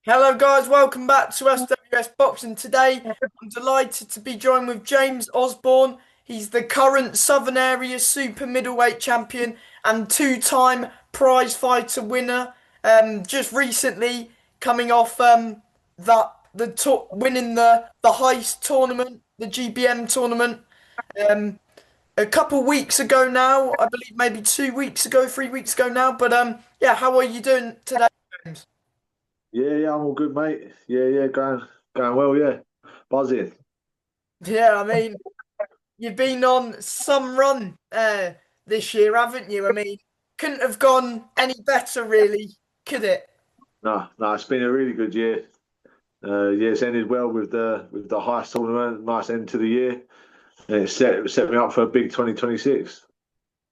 Hello, guys. Welcome back to SWS Boxing. Today, I'm delighted to be joined with James Osborne. He's the current Southern Area Super Middleweight Champion and two-time prize fighter winner. Just recently coming off winning the Heist tournament, the GBM tournament. Um, a couple weeks ago now, I believe maybe 2 weeks ago, 3 weeks ago now. But yeah, how are you doing today, James? Yeah, I'm all good, mate. Yeah, going well, yeah. Buzzing. Yeah, I mean. You've been on some run this year, haven't you? I mean, couldn't have gone any better, really, could it? No, it's been a really good year. Yeah, it's ended well with the highest tournament, nice end to the year. And it set me up for a big 2026.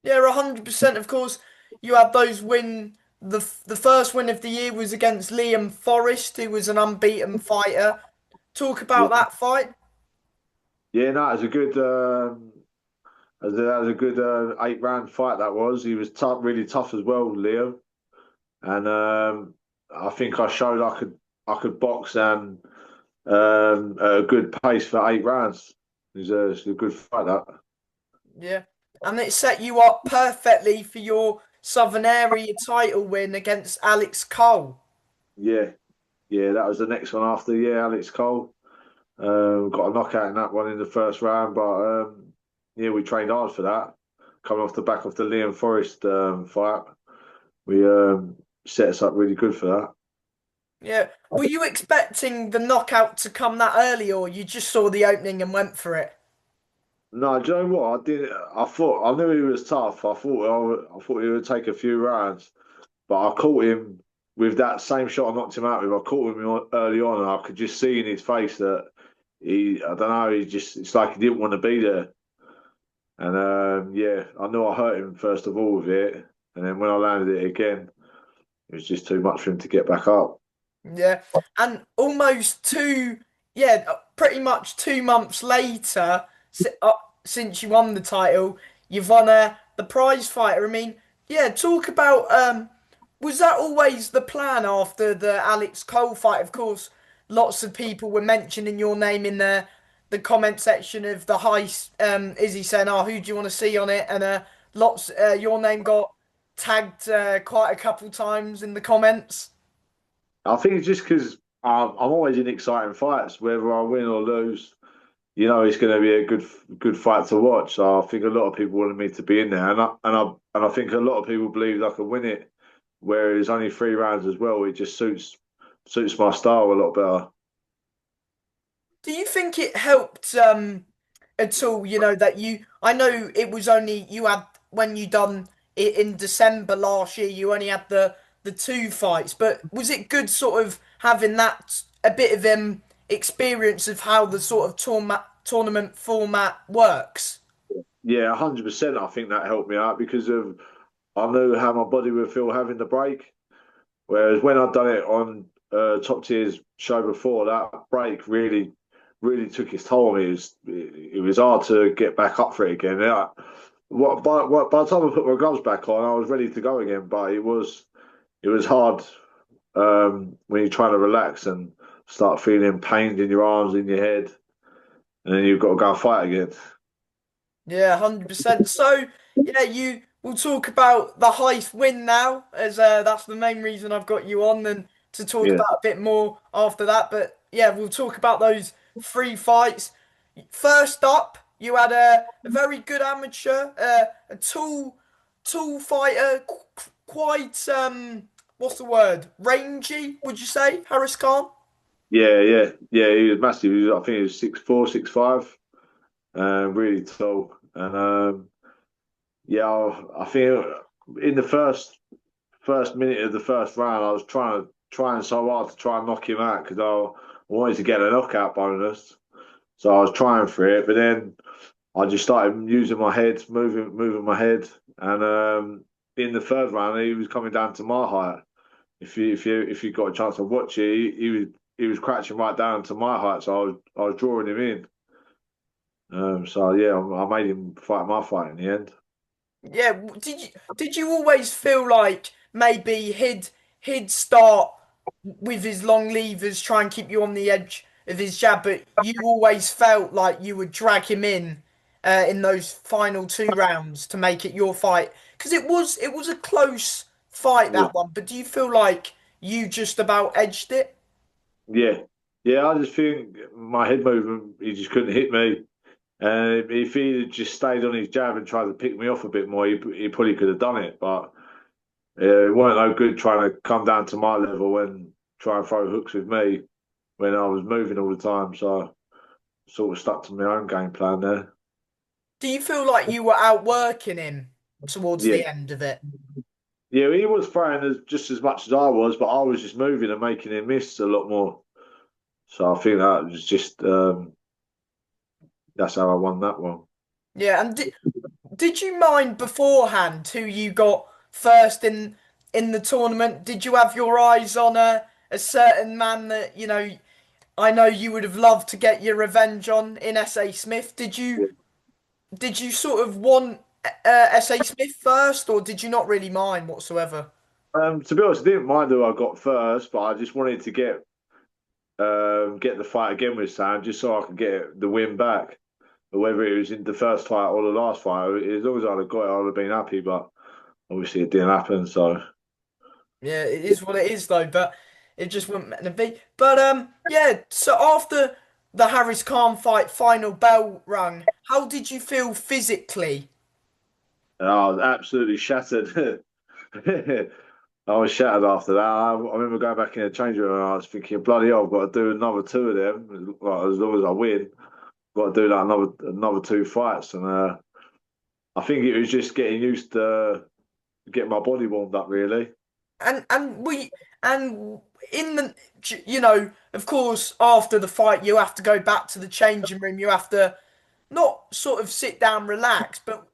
Yeah, 100%. Of course, you had those win. The first win of the year was against Liam Forrest, who was an unbeaten fighter. Talk Yeah, about that fight. yeah, no, it was a good that was a good 8 round fight that was. He was tough, really tough as well, Leo. And I think I showed I could box and at a good pace for 8 rounds. It's a good fight that. Yeah, and it set you up perfectly for your Southern Area title win against Alex Cole. Yeah, yeah, that was the next one after. Yeah, Alex Cole got a knockout in that one in the first round, but yeah, we trained hard for that. Coming off the back of the Liam Forrest fight, we set us up really good for that. Yeah. Were you expecting the knockout to come that early, or you just saw the opening and went for it? No, do you know what? I did. I thought I knew he was tough. I thought he would take a few rounds, but I caught him with that same shot I knocked him out with. I caught him early on, and I could just see in his face that I don't know, it's like he didn't want to be there. And yeah, I knew I hurt him first of all with it, and then when I landed it again, it was just too much for him to get back up. Yeah. And pretty much 2 months later, since you won the title, you've won the prize fighter. I mean, yeah, talk about was that always the plan after the Alex Cole fight? Of course, lots of people were mentioning your name in the comment section of the heist. Izzy saying, "Oh, who do you want to see on it?" And your name got tagged quite a couple times in the comments. I think it's just because I'm always in exciting fights, whether I win or lose. You know, it's going to be a good fight to watch. So I think a lot of people wanted me to be in there, and I think a lot of people believed I could win it. Whereas only 3 rounds as well, it just suits my style a lot better. Do you think it helped at all, that I know it was only you had when you done it in December last year, you only had the two fights, but was it good sort of having that a bit of experience of how the sort of tournament format works? Yeah, 100%. I think that helped me out because of I knew how my body would feel having the break. Whereas when I'd done it on top tier's show before, that break really took its toll on me. It was hard to get back up for it again. Yeah. By the time I put my gloves back on, I was ready to go again. But it was hard when you're trying to relax and start feeling pains in your arms, in your head, and then you've got to go and fight again. Yeah, 100%. So, yeah, you we'll talk about the Heist win now, as that's the main reason I've got you on, and to talk Yeah. about a bit more after that. But yeah, we'll talk about those three fights. First up, you had a very good amateur, a tall fighter, quite what's the word? Rangy, would you say, Harris Khan? Yeah. He was massive. I think he was 6'4", 6'5", really tall. And yeah, I think in the first minute of the first round, I was trying so hard to try and knock him out because I wanted to get a knockout bonus. So I was trying for it, but then I just started using my head, moving my head, and in the third round, he was coming down to my height. If you got a chance to watch it, he was crouching right down to my height, so I was drawing him in. So yeah, I made him fight my fight in the end. Yeah, did you always feel like maybe he'd start with his long levers, try and keep you on the edge of his jab, but you always felt like you would drag him in those final two rounds to make it your fight because it was a close fight Yeah, that one. But do you feel like you just about edged it? yeah, yeah. I just think my head movement, he just couldn't hit me. And if he had just stayed on his jab and tried to pick me off a bit more, he probably could have done it. But it weren't no good trying to come down to my level and try and throw hooks with me when I was moving all the time. So I sort of stuck to my own game plan there. Do you feel like you were outworking him towards Yeah, the end of it? yeah. He was throwing just as much as I was, but I was just moving and making him miss a lot more. So I think that was just that's how I won that one. Yeah, and did you mind beforehand who you got first in the tournament? Did you have your eyes on a certain man that, I know you would have loved to get your revenge on in S.A. Smith? Did you sort of want S.A. Smith first, or did you not really mind whatsoever? To be honest, I didn't mind who I got first, but I just wanted to get the fight again with Sam, just so I could get the win back. Whether it was in the first fight or the last fight, as long as I'd have got it, I'd have been happy. But obviously, it didn't happen. So Yeah, it is what it is though, but it just wasn't meant to be. But yeah. So after the Harris Khan fight, final bell rung. How did you feel physically? I was absolutely shattered. I was shattered after that. I remember going back in the change room and I was thinking, bloody hell, I've got to do another two of them. Like, as long as I win, I've got to do like another two fights. And I think it was just getting used to getting my body warmed up, really. And in the of course after the fight you have to go back to the changing room. You have to not sort of sit down, relax, but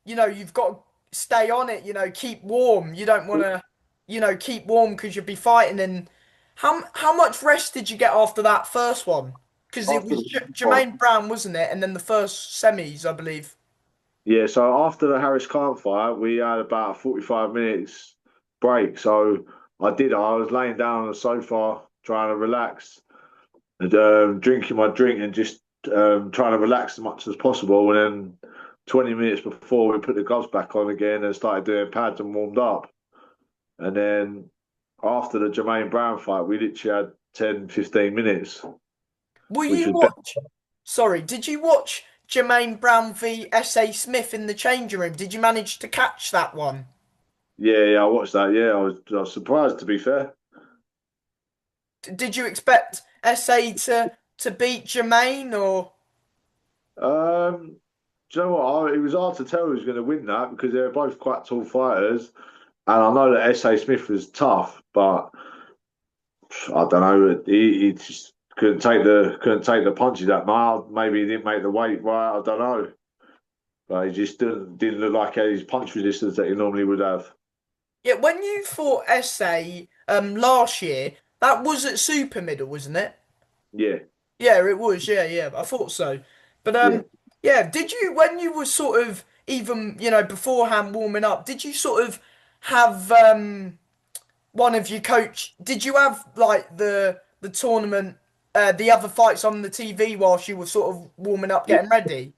you've got to stay on it. Keep warm. You don't want to keep warm because you'll be fighting. And how much rest did you get after that first one? Because it After was the fight. Jermaine Brown, wasn't it? And then the first semis, I believe. Yeah, so after the Harris Khan fight, we had about 45 minutes break. So I was laying down on the sofa trying to relax and drinking my drink and just trying to relax as much as possible. And then 20 minutes before we put the gloves back on again and started doing pads and warmed up. And then after the Jermaine Brown fight, we literally had 10, 15 minutes, Were which you was better. watch? Sorry, did you watch Jermaine Brown v S.A. Smith in the changing room? Did you manage to catch that one? Yeah, yeah, I watched that. Yeah, I was surprised to be fair. Did you expect SA to beat Jermaine or? Do you know what? It was hard to tell who was going to win that because they were both quite tall fighters. And I know that S.A. Smith was tough, but I don't know. He just couldn't take the punches that mild. Maybe he didn't make the weight right. I don't know. But he just didn't look like he had his punch resistance that he normally would have. Yeah, when you fought SA last year, that was at super middle, wasn't it? Yeah, Yeah, it was. Yeah, yeah, I thought so. But yeah. yeah, did you when you were sort of even beforehand warming up, did you sort of have one of your coach? Did you have like the tournament, the other fights on the TV whilst you were sort of warming up, Yeah, getting ready?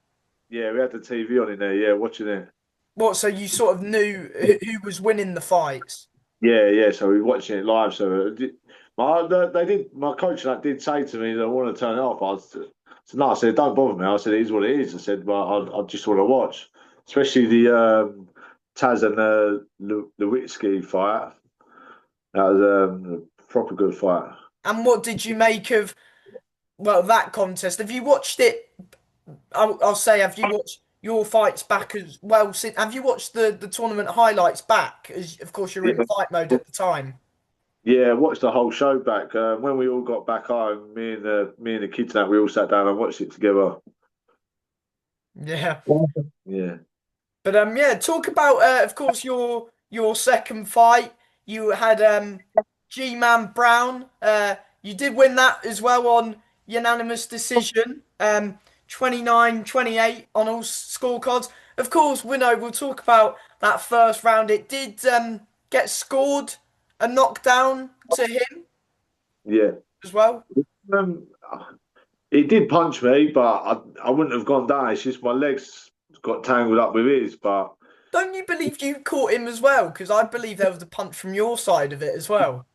yeah, we had the TV on in there. Yeah, watching it. What? So you sort of knew who was winning the fights? Yeah, yeah. So we were watching it live. So they did. My coach like did say to me, "I want to turn it off." So no, I said, "Don't bother me." I said, "It is what it is." I said, "Well, I just want to watch, especially the Taz and the Lewitsky fight. That was a proper good fight." And what did you make of that contest? Have you watched it? I'll say, have you watched your fights back as well? Have you watched the tournament highlights back? As of course you're Yeah, in fight mode at the time. yeah. Watched the whole show back when we all got back home. Me and the kids, and that we all sat down and watched it together. Yeah. Yeah, But yeah, talk about of course your second fight. You had G-Man Brown. You did win that as well on unanimous decision. 29-28 on all scorecards. Of course, we know we'll talk about that first round. It did get scored. a knockdown to him Yeah. as well? Um, he did punch me, but I wouldn't have gone down. It's just my legs got tangled up with his. But Don't you believe you caught him as well? Because I believe there was a punch from your side of it as well.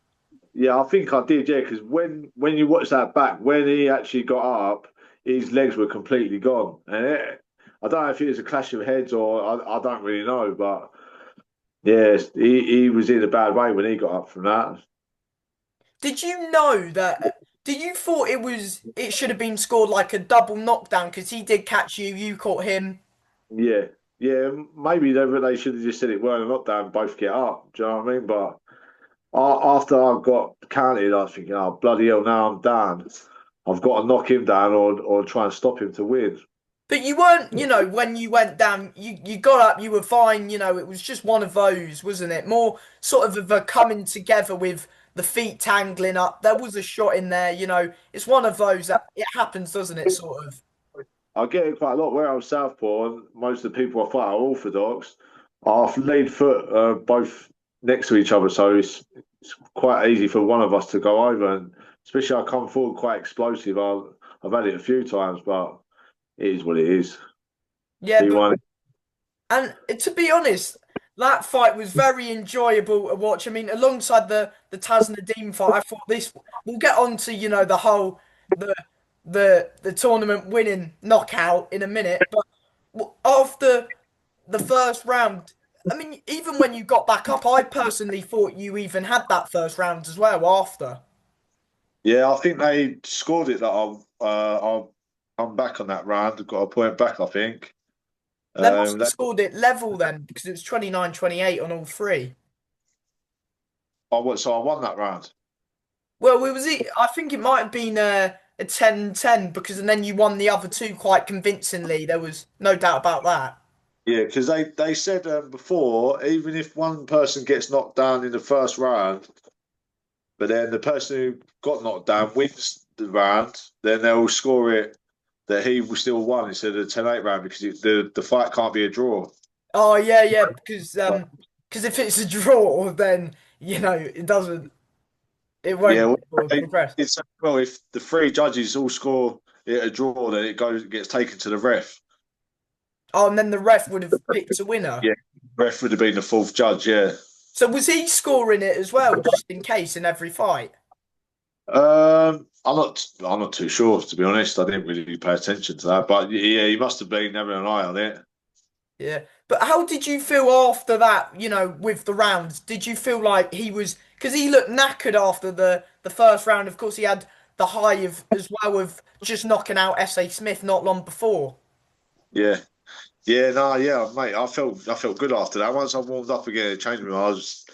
yeah, I think I did. Yeah, because when you watch that back, when he actually got up, his legs were completely gone, and I don't know if it was a clash of heads or I don't really know, but yeah, he was in a bad way when he got up from that. Did you know that? Did you thought it should have been scored like a double knockdown because he did catch you, you caught him. Yeah, yeah, maybe they should have just said it weren't a knockdown, both get up. Do you know what I mean? But after I got counted, I was thinking, oh bloody hell, now I'm down. I've got to knock him down or try and stop him to win. But you weren't, when you went down, you got up, you were fine, it was just one of those, wasn't it? More sort of a coming together with the feet tangling up. There was a shot in there, it's one of those that it happens, doesn't it, sort of. I get it quite a lot. Where I'm southpaw, and most of the people I fight are orthodox. Our lead foot both next to each other, so it's quite easy for one of us to go over. And especially I come forward quite explosive. I've had it a few times, but it is what it is. Yeah, He but won. and to be honest, that fight was very enjoyable to watch. I mean, alongside the Taz Nadeem fight, I thought this. We'll get on to the whole the the tournament winning knockout in a minute, but after the first round, I mean, even when you got back up, I personally thought you even had that first round as well after. Yeah, I think they scored it that I'll come back on that round. Got a point back, I think. They must have That, scored it level then because it was 29-28 on all three. so I won that round. Well, I think it might have been a 10-10 because and then you won the other two quite convincingly. There was no doubt about that. Yeah, because they said before, even if one person gets knocked down in the first round, but then the person who got knocked down wins the round, then they'll score it that he will still won instead of the 10-8 round because the fight can't be a draw. Oh yeah, yeah, because if it's a draw, then it Yeah, won't well, sort of progress. it's well if the three judges all score it a draw, then it gets taken to the ref. Oh, and then the ref would have picked a winner. Yeah, ref would have been the fourth judge. Yeah. So was he scoring it as well, just in case in every fight? I'm not too sure to be honest. I didn't really pay attention to that, but yeah, he must have been having an eye on it. Yeah. But how did you feel after that, with the rounds? Did you feel like he was because he looked knackered after the first round. Of course, he had the high of as well of just knocking out S.A. Smith not long before. Yeah, yeah, no, yeah, mate. I felt good after that. Once I warmed up again in the changing room, I was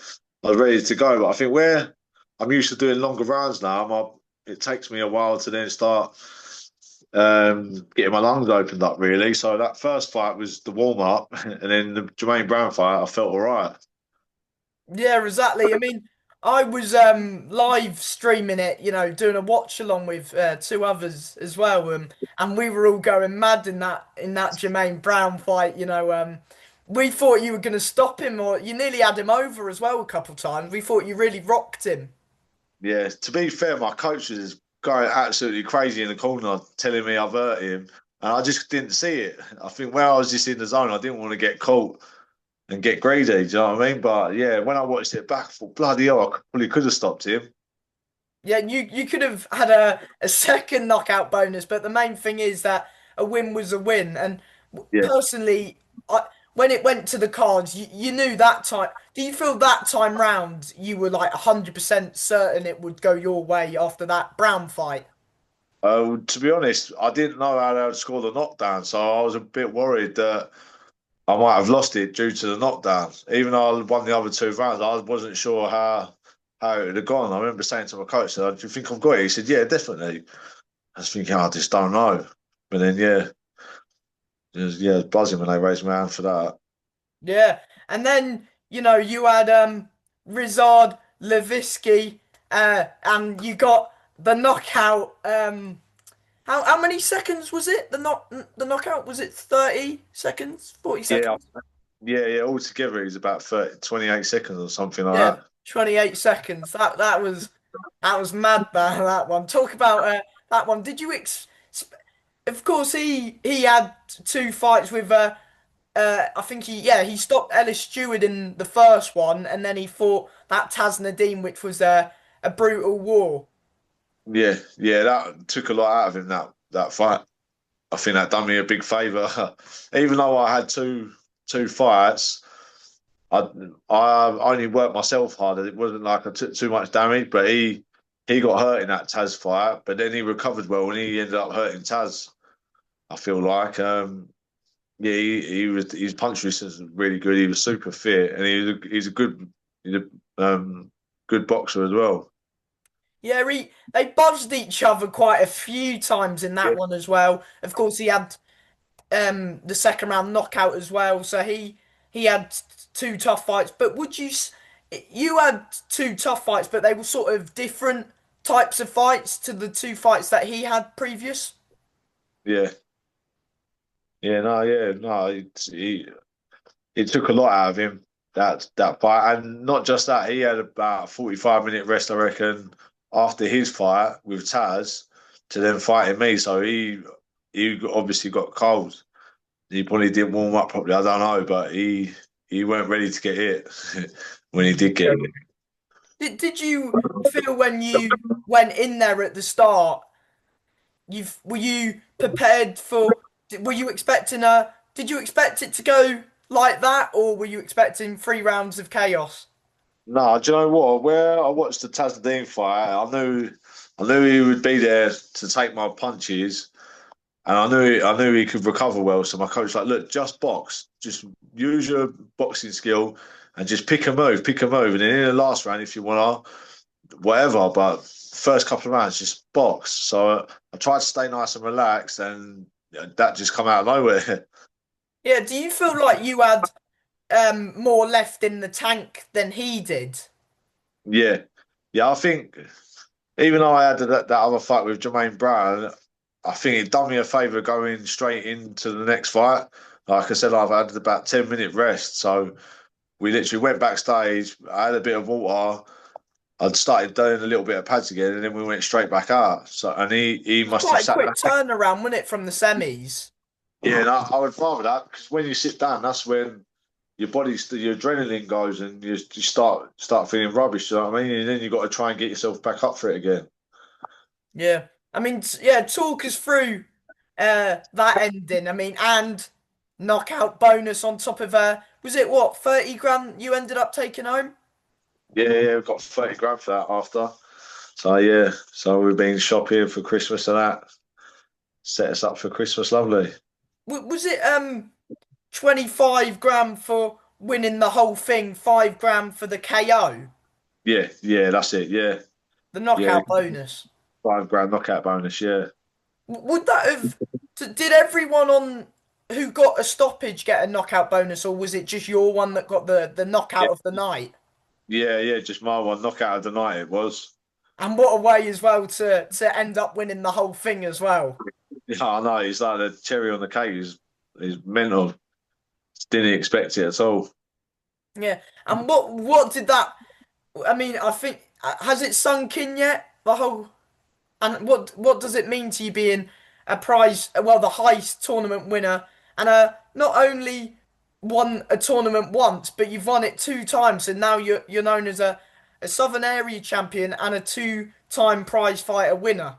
ready to go. But I think where I'm used to doing longer rounds now, it takes me a while to then start getting my lungs opened up. Really, so that first fight was the warm up, and then the Jermaine Brown fight, I felt all right. Yeah, exactly. I mean, I was live streaming it, doing a watch along with two others as well, and we were all going mad in that Jermaine Brown fight. We thought you were going to stop him, or you nearly had him over as well a couple times. We thought you really rocked him. Yeah, to be fair, my coach was going absolutely crazy in the corner, telling me I've hurt him, and I just didn't see it. I think where I was just in the zone, I didn't want to get caught and get greedy. Do you know what I mean? But yeah, when I watched it back, I thought bloody hell, I probably could have stopped him. Yeah, you could have had a second knockout bonus, but the main thing is that a win was a win. And Yeah. personally, when it went to the cards, you knew that time. Do you feel that time round you were like 100% certain it would go your way after that Brown fight? To be honest, I didn't know how they would score the knockdown, so I was a bit worried that I might have lost it due to the knockdown. Even though I won the other two rounds, I wasn't sure how it would have gone. I remember saying to my coach, "Do you think I've got it?" He said, "Yeah, definitely." I was thinking, I just don't know. But then, yeah, it was buzzing when they raised my hand for that. Yeah, and then you had Rizard Levitsky, and you got the knockout. How many seconds was it? The knockout was it 30 seconds, 40 Yeah, seconds? yeah. Altogether, it was about 30, 28 seconds or something like Yeah. that. 28 seconds. That was mad, man. That one. Talk about that one. Did you of course he had two fights with I think he stopped Ellis Stewart in the first one, and then he fought that Taz Nadeem, which was a brutal war. Yeah, yeah, that took a lot out of him that fight. I think that done me a big favour. Even though I had two fights, I I only worked myself harder. It wasn't like I took too much damage, but he got hurt in that Taz fight, but then he recovered well and he ended up hurting Taz. I feel like yeah, he was his punch resistance was really good. He was super fit and he's a good he's a good boxer as well. Yeah, they buzzed each other quite a few times in Yeah. that one as well. Of course, he had the second round knockout as well, so he had two tough fights. But you had two tough fights, but they were sort of different types of fights to the two fights that he had previous. Yeah, yeah, no. It took a lot out of him that fight, and not just that. He had about a 45-minute rest, I reckon, after his fight with Taz to then fighting me. So he obviously got cold. He probably didn't warm up properly. I don't know, but he weren't ready to get hit when he did get hit. Did you feel when you went in there at the start? Were you prepared for? Were you expecting a? Did you expect it to go like that, or were you expecting 3 rounds of chaos? No, do you know what? Where I watched the Taz fight, I knew he would be there to take my punches. And I knew he could recover well. So my coach was like, look, just box, just use your boxing skill, and just pick a move, and then in the last round, if you wanna, whatever. But first couple of rounds, just box. So I tried to stay nice and relaxed, and that just come out of nowhere. Yeah. Do you feel like you had more left in the tank than he did? Yeah, yeah. I think even though I had that other fight with Jermaine Brown, I think it done me a favour going straight into the next fight. Like I said, I've had about 10-minute rest, so we literally went backstage. I had a bit of water. I'd started doing a little bit of pads again, and then we went straight back out. So, and he It was must have quite a sat quick down. turnaround, wasn't it, from the semis? Yeah, and I would rather that because when you sit down, that's when your adrenaline goes, and you start feeling rubbish. You know what I mean? And then you got to try and get yourself back up for it again. Yeah. I mean, yeah. Talk us through that ending. I mean, and knockout bonus on top of was it what 30 grand you ended up taking home? Yeah, yeah, we got 30 grand for that after. So yeah, so we've been shopping for Christmas and that set us up for Christmas. Lovely. Was it 25 grand for winning the whole thing, 5 grand for the KO, Yeah, yeah, that's it. Yeah, the yeah, knockout bonus? 5 grand knockout bonus. Yeah. Would that have? Did everyone on who got a stoppage get a knockout bonus, or was it just your one that got the knockout of the night? Yeah, yeah, just my one knockout of the night it was. And what a way as well to end up winning the whole thing as well. Yeah, I know. It's like the cherry on the cake is mental. Didn't expect it at all. Yeah. And what did that? I mean, I think has it sunk in yet? The whole and what does it mean to you being a prize? Well, the Heist tournament winner, and not only won a tournament once, but you've won it 2 times, and now you're known as a Southern Area champion and a two-time prize fighter winner.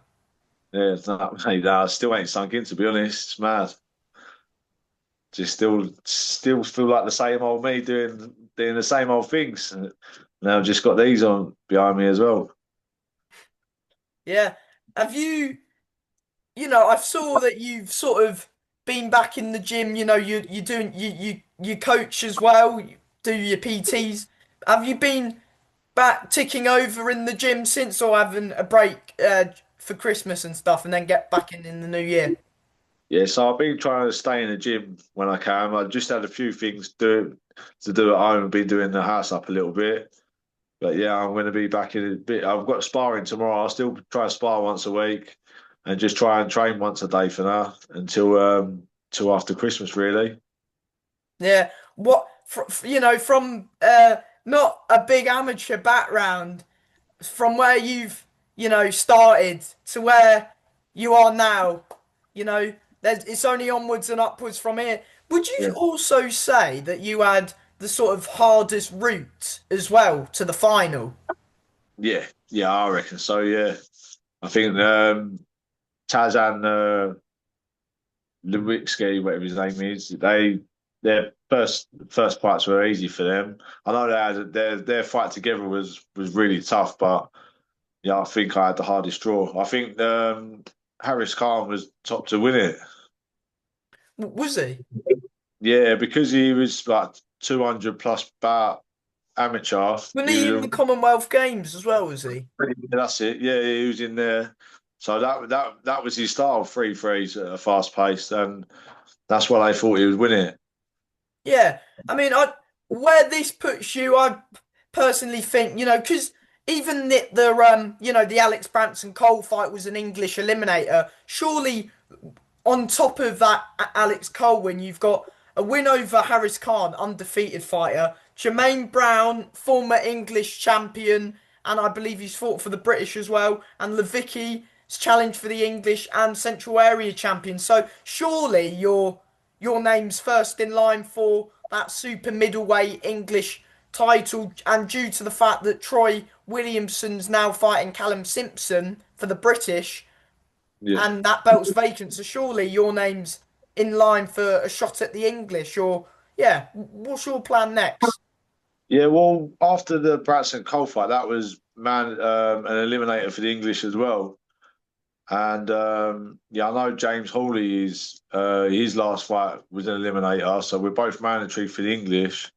Yeah, it's not, mate, nah, still ain't sunk in to be honest. It's mad. Just still feel like the same old me doing the same old things. And now I've just got these on behind me as well. Yeah. Have you? I saw that you've sort of been back in the gym. You doing you coach as well. You do your PTs. Have you been back ticking over in the gym since, or having a break for Christmas and stuff, and then get back in the new year? Yeah, so I've been trying to stay in the gym when I can. I just had a few things to do at home. I've been doing the house up a little bit. But yeah, I'm going to be back in a bit. I've got sparring tomorrow. I'll still try and spar once a week and just try and train once a day for now until after Christmas, really. Yeah. What from not a big amateur background from where you've, started to where you are now. It's only onwards and upwards from here. Would you Yeah, also say that you had the sort of hardest route as well to the final? yeah, yeah. I reckon so. Yeah, I think Tazan Lewicki, whatever his name is, their first fights were easy for them. I know their fight together was really tough, but yeah, I think I had the hardest draw. I think Harris Khan was top to win it. Was he? Yeah, because he was like 200 plus bout amateur. Wasn't He he was in the Commonwealth Games as well, was he? that's it. Yeah, he was in there. So that was his style, free threes, fast paced, and that's what I thought he would win it. Yeah, I mean, where this puts you, I personally think, because even the Alex Branson Cole fight was an English eliminator. Surely, on top of that Alex Cole win, you've got a win over Harris Khan, undefeated fighter. Jermaine Brown, former English champion, and I believe he's fought for the British as well. And Levicki's challenged for the English and Central Area champion. So surely your name's first in line for that super middleweight English title, and due to the fact that Troy Williamson's now fighting Callum Simpson for the British, Yeah. and that belt's vacant, so surely your name's in line for a shot at the English. Or yeah, what's your plan next? Yeah, well, after the Bratson Cole fight, that was an eliminator for the English as well. And yeah, I know James Hawley is his last fight was an eliminator, so we're both mandatory for the English.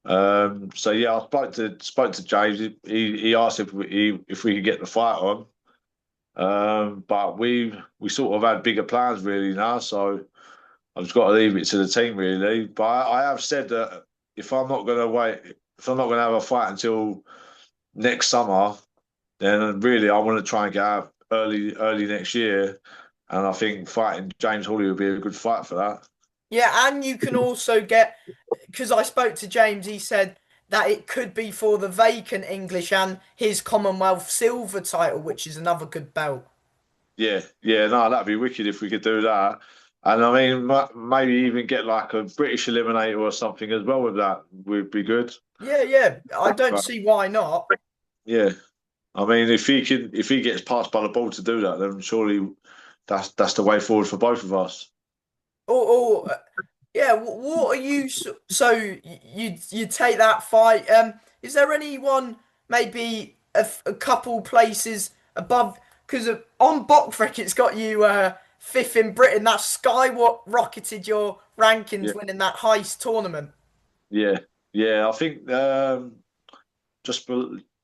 So yeah, I spoke to James. He asked if we could get the fight on, but we sort of had bigger plans really now. So I've just got to leave it to the team really. But I have said that if I'm not going to have a fight until next summer, then really I want to try and get out early next year. And I think fighting James Hawley would be a good fight for that. Yeah, and you can also get, because I spoke to James, he said that it could be for the vacant English and his Commonwealth silver title, which is another good belt. Yeah, yeah, no, that'd be wicked if we could do that. And I mean, maybe even get like a British eliminator or something as well with that would be good. Yeah, yeah, I don't But see why not. yeah, I mean, if he gets passed by the ball to do that, then surely that's the way forward for both of us. Or yeah, what are you? So you take that fight. Is there anyone maybe a couple places above? Because on Botfrick, it's got you fifth in Britain. That's Sky what rocketed your rankings Yeah, winning that Heist tournament. yeah, yeah. I think just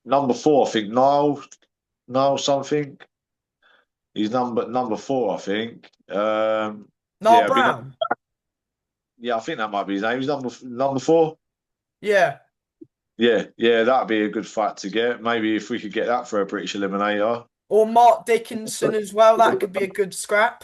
number four. I think Niall something. He's number four. I think. Nah, Yeah, it'd be Brown. yeah. I think that might be his name. He's number four. Yeah, Yeah, yeah, that'd be a good fight to get. Maybe if we could get that for a British eliminator. or Mark Dickinson as well. That could be a good scrap.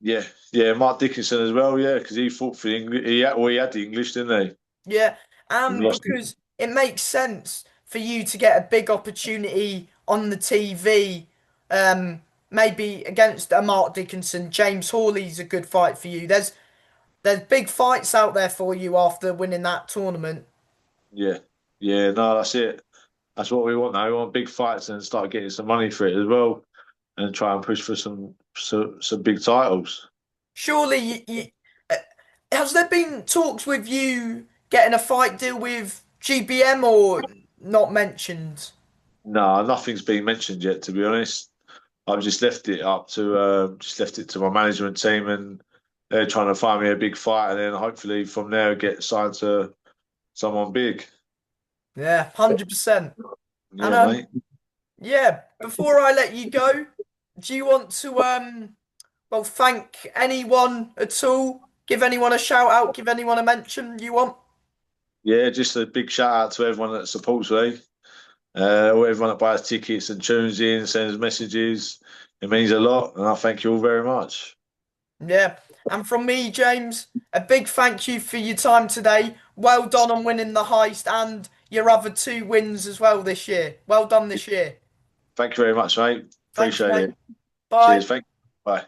Yeah, yeah, Mark Dickinson as well. Yeah, because he fought for the English. He had the English, didn't Yeah, he? He and lost. because it makes sense for you to get a big opportunity on the TV, maybe against a Mark Dickinson. James Hawley's a good fight for you. There's big fights out there for you after winning that tournament. Yeah, yeah. No, that's it. That's what we want now. We want big fights and start getting some money for it as well, and try and push for some big titles. Surely, uh, has there been talks with you getting a fight deal with GBM or not mentioned? No, nothing's been mentioned yet. To be honest, I've just left it to my management team, and they're trying to find me a big fight, and then hopefully from there get signed to someone big. Yeah, 100%. And Yeah, mate. yeah, before I let you go, do you want to well thank anyone at all? Give anyone a shout out, give anyone a mention you want? Yeah, just a big shout out to everyone that supports me. Everyone that buys tickets and tunes in, sends messages. It means a lot, and I thank you all very much. Yeah. And from me, James, a big thank you for your time today. Well done on winning the heist, and your other two wins as well this year. Well done this year. Thank you very much, mate. Thanks, Appreciate mate. it. Bye. Cheers. Thank you. Bye. Bye.